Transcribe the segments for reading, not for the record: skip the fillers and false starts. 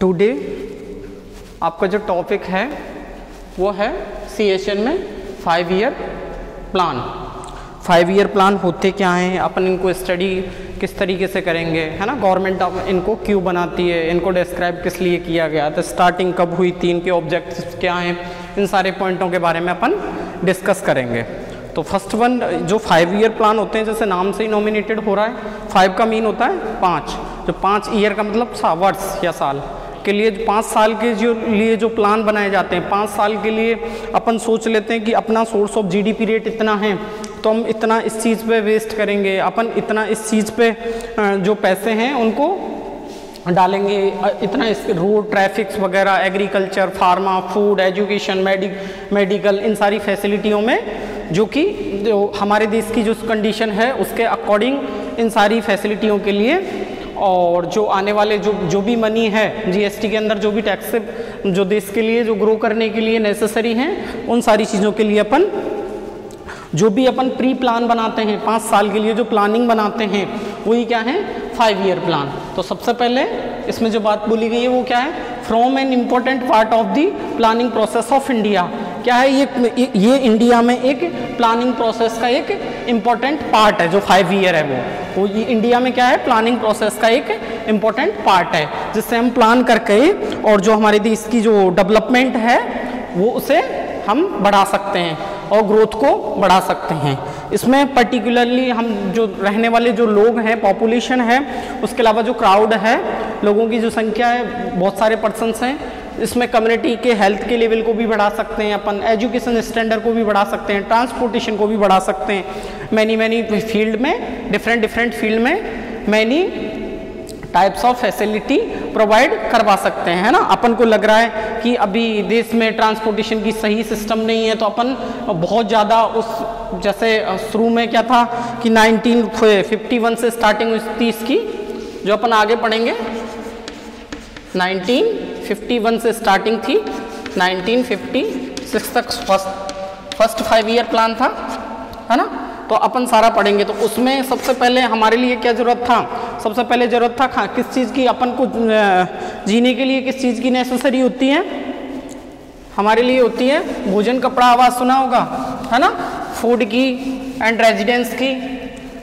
Today आपका जो topic है वो है CHN में 5 ईयर प्लान। 5 ईयर प्लान होते क्या हैं, अपन इनको स्टडी किस तरीके से करेंगे, है ना। गवर्नमेंट इनको क्यों बनाती है, इनको डिस्क्राइब किस लिए किया गया था, स्टार्टिंग कब हुई थी, इनके ऑब्जेक्टिव्स क्या हैं, इन सारे पॉइंटों के बारे में अपन डिस्कस करेंगे। तो फर्स्ट वन जो 5 ईयर प्लान होते हैं, जैसे नाम से ही नॉमिनेटेड हो रहा है, 5 का मीन होता है 5, जो 5 ईयर का मतलब वर्ष या साल के लिए 5 साल के जो प्लान बनाए जाते हैं। 5 साल के लिए अपन सोच लेते हैं कि अपना सोर्स ऑफ GDP रेट इतना है तो हम इतना इस चीज़ पे वेस्ट करेंगे, अपन इतना इस चीज़ पे जो पैसे हैं उनको डालेंगे, इतना इस रोड ट्रैफिक्स वगैरह, agriculture, pharma, food, education, medical, इन सारी फैसिलिटियों में जो हमारे देश की जो कंडीशन है उसके अकॉर्डिंग इन सारी फैसिलिटियों के लिए, और जो आने वाले जो भी मनी है GST के अंदर, जो भी टैक्स जो देश के लिए जो ग्रो करने के लिए नेसेसरी हैं, उन सारी चीज़ों के लिए अपन जो भी अपन प्री प्लान बनाते हैं 5 साल के लिए जो प्लानिंग बनाते हैं वही क्या है 5 ईयर प्लान। तो सबसे पहले इसमें जो बात बोली गई है वो क्या है, from an important part of the planning process of India. क्या है ये इंडिया में एक प्लानिंग प्रोसेस का एक इम्पोर्टेंट पार्ट है। जो 5 ईयर है वो ये इंडिया में क्या है, प्लानिंग प्रोसेस का एक इम्पोर्टेंट पार्ट है, जिससे हम प्लान करके और जो हमारे देश की जो डेवलपमेंट है वो उसे हम बढ़ा सकते हैं और ग्रोथ को बढ़ा सकते हैं। इसमें पर्टिकुलरली हम जो रहने वाले जो लोग हैं, पॉपुलेशन है, उसके अलावा जो क्राउड है, लोगों की जो संख्या है, बहुत सारे पर्सन्स हैं, इसमें कम्युनिटी के हेल्थ के लेवल को भी बढ़ा सकते हैं अपन, एजुकेशन स्टैंडर्ड को भी बढ़ा सकते हैं, ट्रांसपोर्टेशन को भी बढ़ा सकते हैं, मैनी फील्ड में, डिफरेंट फील्ड में many types of facility provide करवा सकते हैं, है ना। अपन को लग रहा है कि अभी देश में ट्रांसपोर्टेशन की सही सिस्टम नहीं है, तो अपन बहुत ज़्यादा उस जैसे शुरू में क्या था कि 1951 से स्टार्टिंग हुई थी इसकी, जो अपन आगे पढ़ेंगे 1951 से स्टार्टिंग थी, 1956 तक फर्स्ट 5 ईयर प्लान था, है ना। तो अपन सारा पढ़ेंगे। तो उसमें सबसे पहले हमारे लिए क्या ज़रूरत था, सबसे पहले ज़रूरत था किस चीज़ की, अपन को जीने के लिए किस चीज़ की नेसेसरी होती है, हमारे लिए होती है भोजन, कपड़ा, आवास, सुना होगा, है ना, फूड की एंड रेजिडेंस की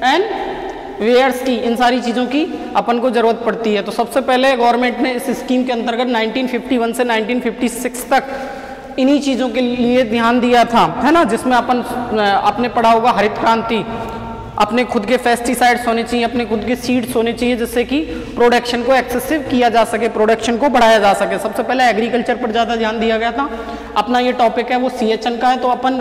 एंड वेयर्स की, इन सारी चीज़ों की अपन को ज़रूरत पड़ती है। तो सबसे पहले गवर्नमेंट ने इस स्कीम के अंतर्गत 1951 से 1956 तक इन्हीं चीज़ों के लिए ध्यान दिया था, है ना, जिसमें आपने पढ़ा होगा हरित क्रांति, अपने खुद के पेस्टिसाइड्स होने चाहिए, अपने खुद के सीड्स होने चाहिए, जिससे कि प्रोडक्शन को एक्सेसिव किया जा सके, प्रोडक्शन को बढ़ाया जा सके। सबसे पहले एग्रीकल्चर पर ज़्यादा ध्यान दिया गया था। अपना ये टॉपिक है वो CHN का है, तो अपन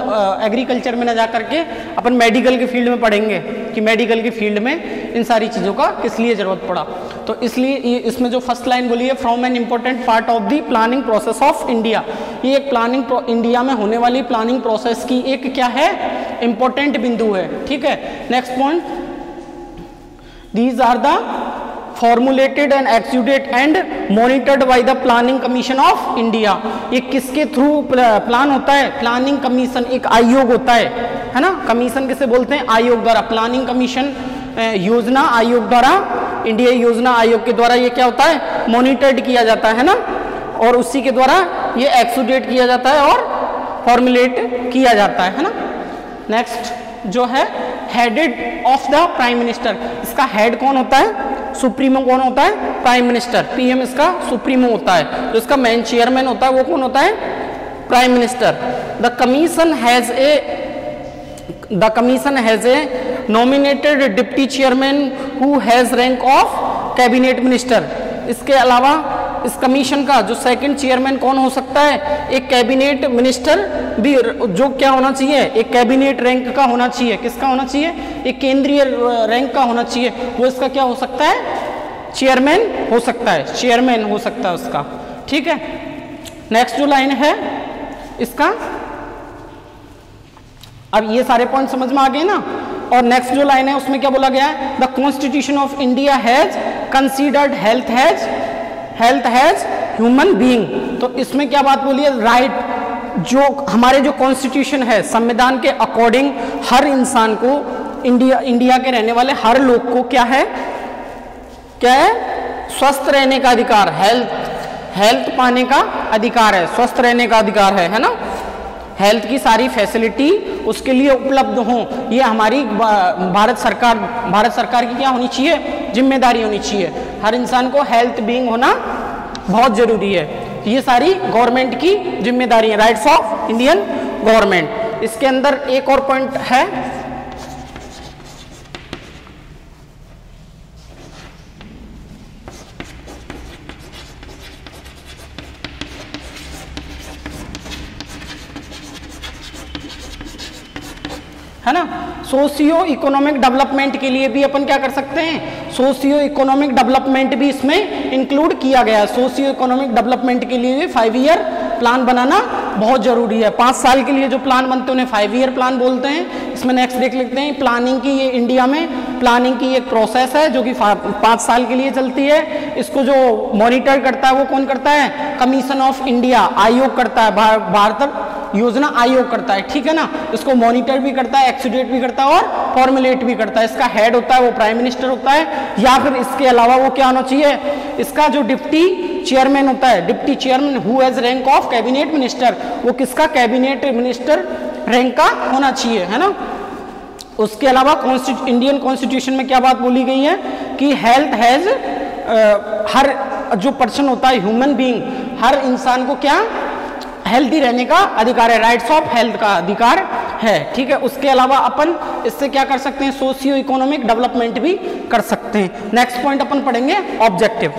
एग्रीकल्चर में न जा करके अपन मेडिकल के फील्ड में पढ़ेंगे कि मेडिकल की फील्ड में इन सारी चीज़ों का किस लिए ज़रूरत पड़ा। तो इसलिए इसमें जो फर्स्ट लाइन बोली है, from an important part of the planning process of India, ये एक इंडिया में होने वाली प्लानिंग प्रोसेस की एक क्या है, इंपॉर्टेंट बिंदु है, ठीक है। Next point, these are the formulated and executed and monitored by the planning commission of India. ये किसके थ्रू प्लान होता है, प्लानिंग कमीशन, एक आयोग होता है ना। कमीशन किसे बोलते हैं, आयोग द्वारा, प्लानिंग कमीशन योजना आयोग द्वारा, इंडिया योजना आयोग के द्वारा ये क्या होता है, मॉनिटर्ड किया जाता है ना, और उसी के द्वारा ये एक्सीक्यूट किया जाता है और फॉर्मुलेट किया जाता है ना। नेक्स्ट जो है headed of the prime minister, इसका हेड कौन होता है, सुप्रीमो कौन होता है, प्राइम मिनिस्टर, PM इसका सुप्रीमो होता है। जो इसका मेन चेयरमैन होता है वो कौन होता है, prime minister. The commission has a nominated deputy chairman who has rank of cabinet minister. इसके अलावा इस कमीशन का जो सेकंड चेयरमैन कौन हो सकता है, एक कैबिनेट मिनिस्टर भी, जो क्या होना चाहिए, एक कैबिनेट रैंक का होना चाहिए। किसका होना चाहिए, एक केंद्रीय रैंक का होना चाहिए। वो इसका क्या हो सकता है, चेयरमैन हो सकता है, चेयरमैन हो सकता है उसका, ठीक है। नेक्स्ट जो लाइन है इसका, अब ये सारे पॉइंट समझ में आ गए ना। और नेक्स्ट जो लाइन है उसमें क्या बोला गया है, the constitution of India has considered health has human being. तो इसमें क्या बात बोली है, राइट, जो हमारे जो कॉन्स्टिट्यूशन है, संविधान के अकॉर्डिंग हर इंसान को, इंडिया के रहने वाले हर लोग को क्या है, स्वस्थ रहने का अधिकार, हेल्थ पाने का अधिकार है, स्वस्थ रहने का अधिकार है ना। हेल्थ की सारी फैसिलिटी उसके लिए उपलब्ध हों, ये हमारी भारत सरकार की क्या होनी चाहिए, जिम्मेदारी होनी चाहिए। हर इंसान को हेल्थ बीइंग होना बहुत जरूरी है, ये सारी गवर्नमेंट की जिम्मेदारी है, राइट्स ऑफ इंडियन गवर्नमेंट। इसके अंदर एक और पॉइंट है, है ना, सोशियो इकोनॉमिक डेवलपमेंट के लिए भी अपन क्या कर सकते हैं, सोशियो इकोनॉमिक डेवलपमेंट भी इसमें इंक्लूड किया गया है। सोशियो इकोनॉमिक डेवलपमेंट के लिए भी 5 ईयर प्लान बनाना बहुत जरूरी है। 5 साल के लिए जो प्लान बनते हैं उन्हें 5 ईयर प्लान बोलते हैं। इसमें नेक्स्ट देख लेते हैं, प्लानिंग की ये इंडिया में प्लानिंग की एक प्रोसेस है जो कि 5 साल के लिए चलती है। इसको जो मॉनिटर करता है वो कौन करता है, कमीशन ऑफ इंडिया, आयोग करता है, भारत योजना आयोग करता है, ठीक है ना। इसको मॉनिटर भी करता है, एक्सीडेट भी करता है और फॉर्मुलेट भी करता है। इसका हेड होता है वो प्राइम मिनिस्टर होता है, या फिर इसके अलावा वो क्या होना चाहिए, इसका जो डिप्टी चेयरमैन होता है, deputy chairman who has rank of cabinet minister, वो किसका, कैबिनेट मिनिस्टर रैंक का होना चाहिए, है ना। उसके अलावा इंडियन कॉन्स्टिट्यूशन में क्या बात बोली गई है कि हेल्थ हैज, हर जो पर्सन होता है, ह्यूमन बीइंग, हर इंसान को क्या, हेल्दी रहने का अधिकार है, राइट्स ऑफ हेल्थ का अधिकार है, ठीक है। उसके अलावा अपन इससे क्या कर सकते हैं, सोशियो इकोनॉमिक डेवलपमेंट भी कर सकते हैं। नेक्स्ट पॉइंट अपन पढ़ेंगे ऑब्जेक्टिव।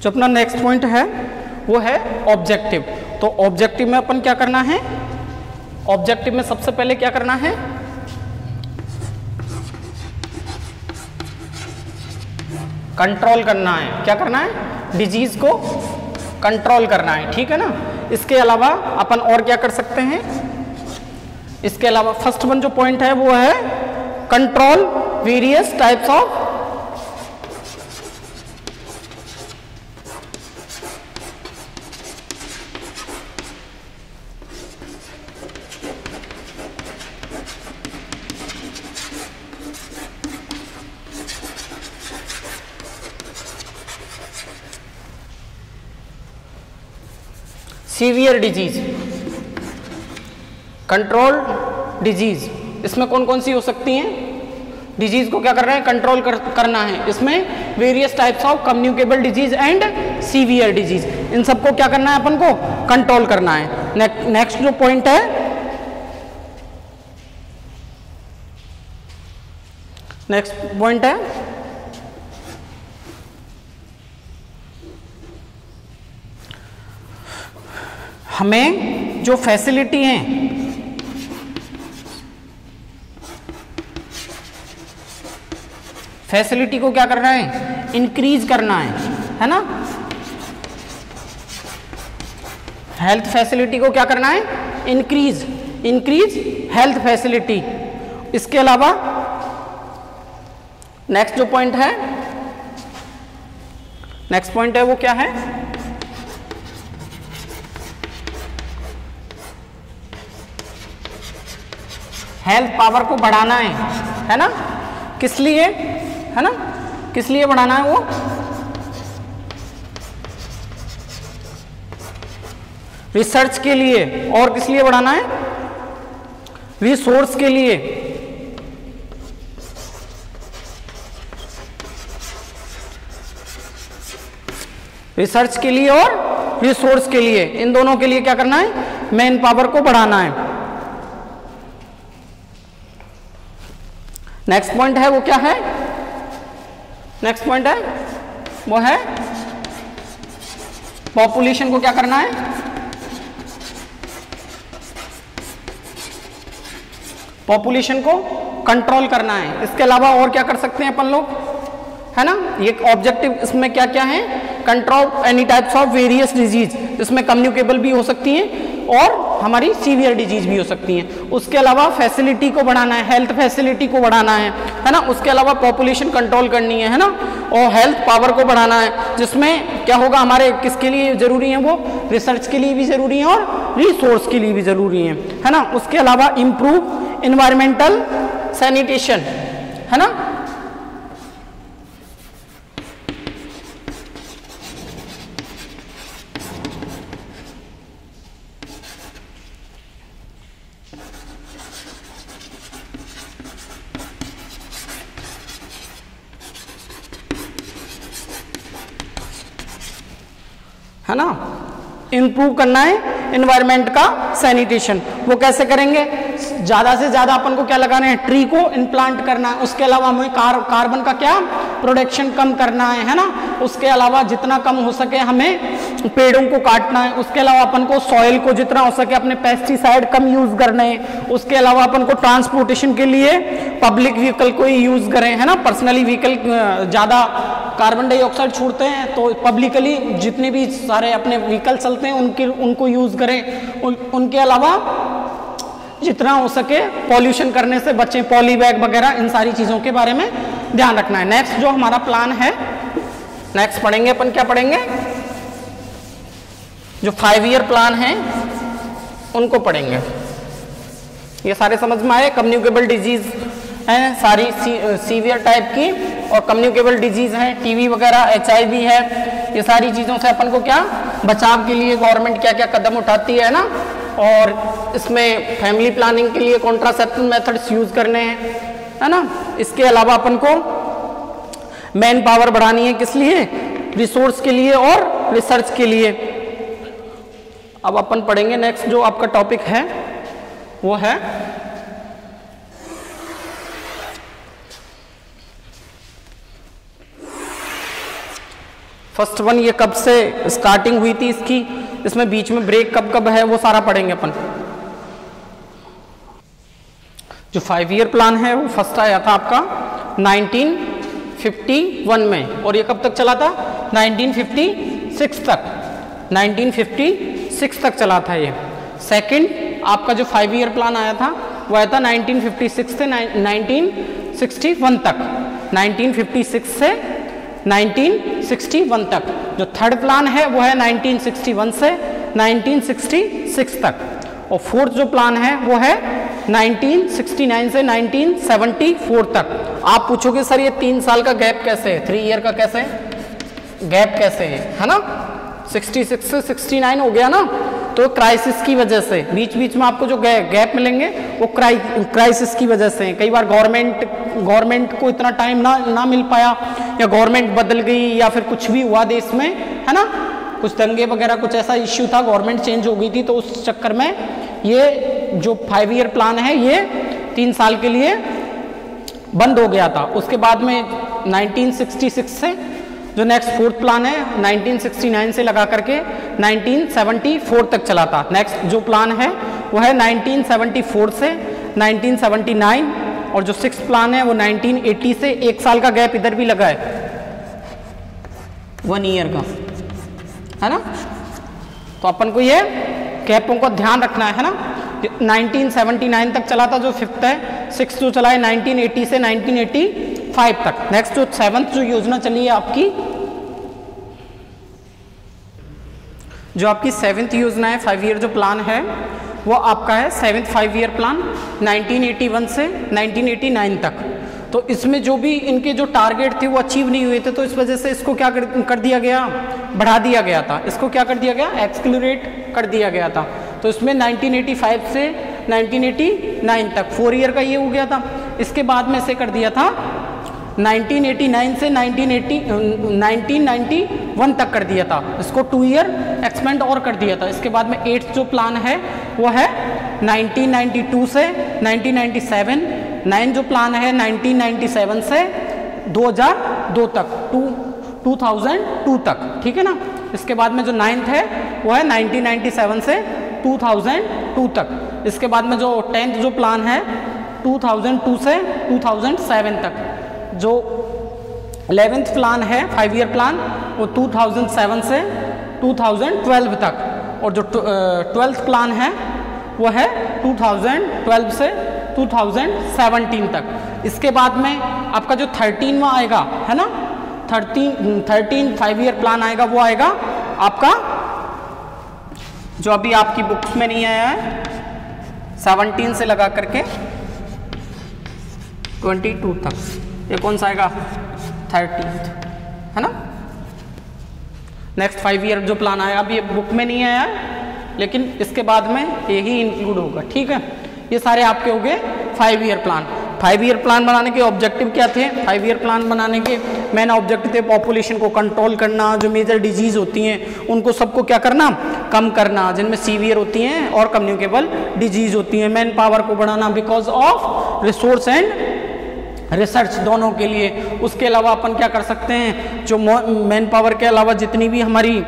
जो अपना नेक्स्ट पॉइंट है वो है ऑब्जेक्टिव। तो ऑब्जेक्टिव में अपन क्या करना है, ऑब्जेक्टिव में सबसे पहले क्या करना है, कंट्रोल करना है। क्या करना है, डिजीज को कंट्रोल करना है, ठीक है ना। इसके अलावा अपन और क्या कर सकते हैं, इसके अलावा फर्स्ट वन जो पॉइंट है वो है control various types of severe disease, control disease, इसमें कौन कौन सी हो सकती हैं, डिजीज को क्या कर रहे हैं, कंट्रोल करना है। इसमें various types of communicable disease and severe disease, इन सबको क्या करना है, अपन को कंट्रोल करना है। नेक्स्ट जो पॉइंट है, नेक्स्ट पॉइंट है हमें जो फैसिलिटी है, फैसिलिटी को क्या करना है, इंक्रीज करना है ना। हेल्थ फैसिलिटी को क्या करना है, इंक्रीज हेल्थ फैसिलिटी। इसके अलावा नेक्स्ट जो पॉइंट है, नेक्स्ट पॉइंट है वो क्या है, हेल्थ पावर को बढ़ाना है ना। किस लिए, है ना, किस लिए बढ़ाना है वो, रिसर्च के लिए, और किस लिए बढ़ाना है, रिसोर्स के लिए। रिसर्च के लिए और रिसोर्स के लिए, इन दोनों के लिए क्या करना है, मैन पावर को बढ़ाना है। नेक्स्ट पॉइंट है वो क्या है, नेक्स्ट पॉइंट है वो है पॉपुलेशन को क्या करना है, पॉपुलेशन को कंट्रोल करना है। इसके अलावा और क्या कर सकते हैं अपन लोग, है ना। ये ऑब्जेक्टिव इसमें क्या क्या है, control any types of various disease, इसमें कम्युनिकेबल भी हो सकती हैं और हमारी सीवियर डिजीज भी हो सकती हैं। उसके अलावा फैसिलिटी को बढ़ाना है, हेल्थ फैसिलिटी को बढ़ाना है ना। उसके अलावा पॉपुलेशन कंट्रोल करनी है ना, और हेल्थ पावर को बढ़ाना है, जिसमें क्या होगा, हमारे किसके लिए जरूरी है, वो रिसर्च के लिए भी जरूरी है और रिसोर्स के लिए भी जरूरी है ना। उसके अलावा इम्प्रूव इन्वायरमेंटल सैनिटेशन, है ना, है ना। इम्प्रूव करना है इन्वायरमेंट का सैनिटेशन, वो कैसे करेंगे? ज़्यादा से ज़्यादा अपन को क्या लगाना है? ट्री को इम्प्लांट करना है। उसके अलावा हमें कार्बन का क्या प्रोडक्शन कम करना है ना। उसके अलावा जितना कम हो सके हमें पेड़ों को काटना है। उसके अलावा अपन को सॉइल को जितना हो सके अपने पेस्टिसाइड कम यूज करने हैं। उसके अलावा अपन को ट्रांसपोर्टेशन के लिए पब्लिक व्हीकल को ही यूज करें, है ना। पर्सनली व्हीकल ज़्यादा कार्बन डाइऑक्साइड छोड़ते हैं, तो पब्लिकली जितने भी सारे अपने व्हीकल चलते हैं उनको यूज करें। उनके अलावा जितना हो सके पॉल्यूशन करने से बचें, पॉली बैग वगैरह, इन सारी चीज़ों के बारे में ध्यान रखना है। नेक्स्ट जो हमारा प्लान है, नेक्स्ट पढ़ेंगे अपन, क्या पढ़ेंगे? जो 5 ईयर प्लान है उनको पढ़ेंगे। ये सारे समझ में आए? कम्युनिकेबल डिजीज हैं सारी सीवियर टाइप की, और कम्युनिकेबल डिजीज हैं टीबी वगैरह, HIV है। ये सारी चीज़ों से अपन को क्या बचाव के लिए गवर्नमेंट क्या क्या कदम उठाती है ना। और इसमें फैमिली प्लानिंग के लिए कॉन्ट्रासेप्टिव मेथड्स यूज करने हैं, है ना। इसके अलावा अपन को मैन पावर बढ़ानी है, किस लिए? रिसोर्स के लिए और रिसर्च के लिए। अब अपन पढ़ेंगे नेक्स्ट जो आपका टॉपिक है वो है फर्स्ट वन। ये कब से स्टार्टिंग हुई थी इसकी, इसमें बीच में ब्रेक कब कब है, वो सारा पढ़ेंगे अपन। जो 5 ईयर प्लान है वो फर्स्ट आया था आपका 1951 में, और ये कब तक चला था? 1956 तक, 1956 तक चला था ये। सेकंड आपका जो 5 ईयर प्लान आया था वो आया था 1956 से 1961 तक, 1956 से 1961 तक। जो थर्ड प्लान है वो है 1961 से 1966 तक, और फोर्थ जो प्लान है वो है 1969 से 1974 तक। आप पूछोगे सर ये 3 साल का गैप कैसे है, 3 ईयर का कैसे गैप कैसे है ना। 66 से 69 हो गया ना, तो क्राइसिस की वजह से बीच बीच में आपको जो गैप मिलेंगे वो क्राइसिस की वजह से। कई बार गवर्नमेंट को इतना टाइम ना मिल पाया, या गवर्नमेंट बदल गई, या फिर कुछ भी हुआ देश में, है ना, कुछ दंगे वगैरह कुछ ऐसा इश्यू था, गवर्नमेंट चेंज हो गई थी, तो उस चक्कर में ये जो 5 ईयर प्लान है ये 3 साल के लिए बंद हो गया था। उसके बाद में 1966 से जो नेक्स्ट फोर्थ प्लान है 1969 से लगा करके 1974 तक चला था। नेक्स्ट जो प्लान है वो है 1974 से 1979, और जो 6th प्लान है वो 1980 से 1 साल का गैप इधर भी लगा है, 1 ईयर का, है ना। तो अपन को ये गैपों का ध्यान रखना है ना। 1979 तक चला था जो 5th है, 6th जो चला है 1980 से 1985 तक। नेक्स्ट जो 7th जो योजना चली है आपकी, जो आपकी 7th योजना है 5 ईयर जो प्लान है वो आपका है 7th 5 ईयर प्लान 1981 से 1989 तक। तो इसमें जो भी इनके जो टारगेट थे वो अचीव नहीं हुए थे, तो इस वजह से इसको क्या कर दिया गया, बढ़ा दिया गया था। इसको क्या कर दिया गया, एक्सक्लूरेट कर दिया गया था। तो इसमें 1985 से 1989 तक 4 ईयर का ये हो गया था। इसके बाद में इसे कर दिया था 1989 से 1991 तक कर दिया था। इसको 2 ईयर एक्सपेंड और कर दिया था। इसके बाद में 8th जो प्लान है वो है 1992 से 1997। 9 जो प्लान है 1997 से 2002 तक, 2002 तक, ठीक है ना। इसके बाद में जो 9th है वो है 1997 से 2002 तक। इसके बाद में जो 10th जो प्लान है 2002 से 2007 तक। जो 11th प्लान है 5 ईयर प्लान वो 2007 से 2012 तक, और जो 12th प्लान है वो है 2012 से 2017 तक। इसके बाद में आपका जो 13वां आएगा, है ना, 13 5 ईयर प्लान आएगा, वो आएगा आपका जो अभी आपकी बुक्स में नहीं आया है, 17 से लगा करके 22 तक। ये कौन सा आएगा, 13th, है ना। नेक्स्ट 5 ईयर जो प्लान आया अभी बुक में नहीं आया है, लेकिन इसके बाद में यही इंक्लूड होगा, ठीक है। ये सारे आपके हो गए 5 ईयर प्लान। 5 ईयर प्लान बनाने के ऑब्जेक्टिव क्या थे? 5 ईयर प्लान बनाने के मेन ऑब्जेक्टिव थे पॉपुलेशन को कंट्रोल करना, जो मेजर डिजीज होती हैं उनको सबको क्या करना, कम करना, जिनमें सीवियर होती हैं और कम्युनिकेबल डिजीज होती हैं, मैन पावर को बढ़ाना because of resource and research दोनों के लिए। उसके अलावा अपन क्या कर सकते हैं, जो मैन पावर के अलावा जितनी भी हमारी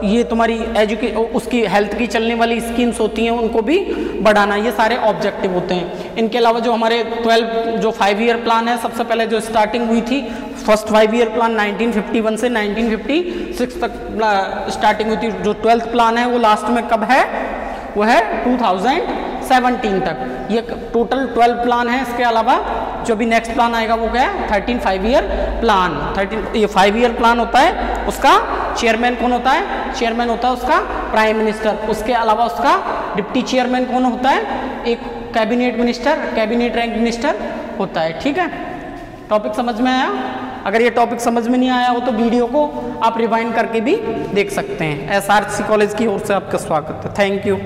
ये तुम्हारी उसकी हेल्थ की चलने वाली स्कीम्स होती हैं उनको भी बढ़ाना, ये सारे ऑब्जेक्टिव होते हैं। इनके अलावा जो हमारे 5 ईयर प्लान है, सबसे पहले जो स्टार्टिंग हुई थी फर्स्ट 5 ईयर प्लान 1951 से 1956 तक स्टार्टिंग हुई थी। जो 12th प्लान है वो लास्ट में कब है, वो है 2017 तक। ये टोटल 12 प्लान है। इसके अलावा जो भी नेक्स्ट प्लान आएगा वो क्या है, 13 5 ईयर प्लान। 13 ये 5 ईयर प्लान होता है, उसका चेयरमैन कौन होता है, चेयरमैन होता है उसका प्राइम मिनिस्टर। उसके अलावा उसका डिप्टी चेयरमैन कौन होता है, एक cabinet minister, cabinet rank minister होता है। ठीक है, टॉपिक समझ में आया? अगर ये टॉपिक समझ में नहीं आया हो तो वीडियो को आप रिवाइंड करके भी देख सकते हैं। SRC कॉलेज की ओर से आपका स्वागत है। Thank you.